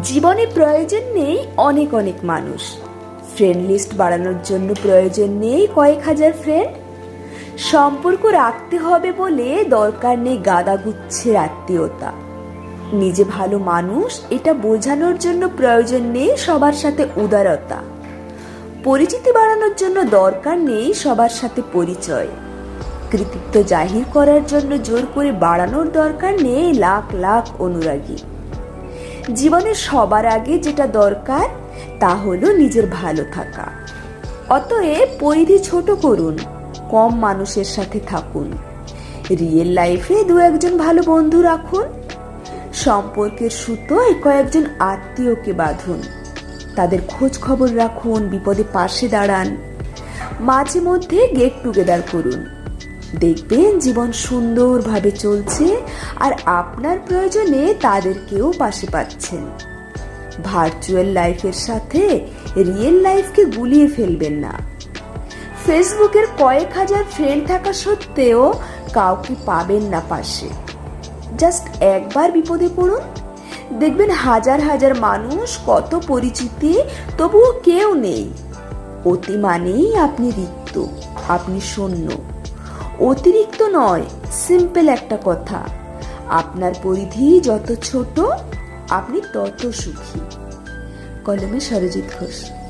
জীবনে প্রয়োজন নেই অনেক অনেক মানুষ। ফ্রেন্ড লিস্ট বাড়ানোর জন্য প্রয়োজন নেই কয়েক হাজার ফ্রেন্ড। সম্পর্ক রাখতে হবে বলে দরকার নেই গাদাগুচ্ছের আত্মীয়তা। নিজে ভালো মানুষ এটা বোঝানোর জন্য প্রয়োজন নেই সবার সাথে উদারতা। পরিচিতি বাড়ানোর জন্য দরকার নেই সবার সাথে পরিচয়। কৃতিত্ব জাহির করার জন্য জোর করে বাড়ানোর দরকার নেই লাখ লাখ অনুরাগী। জীবনে সবার আগে যেটা দরকার তা হলো নিজের ভালো থাকা। অতএব পরিধি ছোট করুন, কম মানুষের সাথে থাকুন। রিয়েল লাইফে দু একজন ভালো বন্ধু রাখুন। সম্পর্কের সুতোয় কয়েকজন আত্মীয়কে বাঁধুন। তাদের খোঁজ খবর রাখুন, বিপদে পাশে দাঁড়ান। মাঝে মধ্যে গেট টুগেদার করুন। দেখবেন জীবন সুন্দরভাবে চলছে আর আপনার প্রয়োজনে তাদেরকেও পাশে পাচ্ছেন। ভার্চুয়াল লাইফের সাথে রিয়েল লাইফকে গুলিয়ে ফেলবেন না। ফেসবুকের কয়েক হাজার ফ্রেন্ড থাকা সত্ত্বেও কাউকে পাবেন না পাশে। জাস্ট একবার বিপদে পড়ুন, দেখবেন হাজার হাজার মানুষ, কত পরিচিতি, তবুও কেউ নেই। অতি মানেই আপনি রিক্ত, আপনি শূন্য। অতিরিক্ত নয়, সিম্পল একটা কথা, আপনার পরিধি যত ছোট আপনি তত সুখী। কলমে সরজিৎ ঘোষ।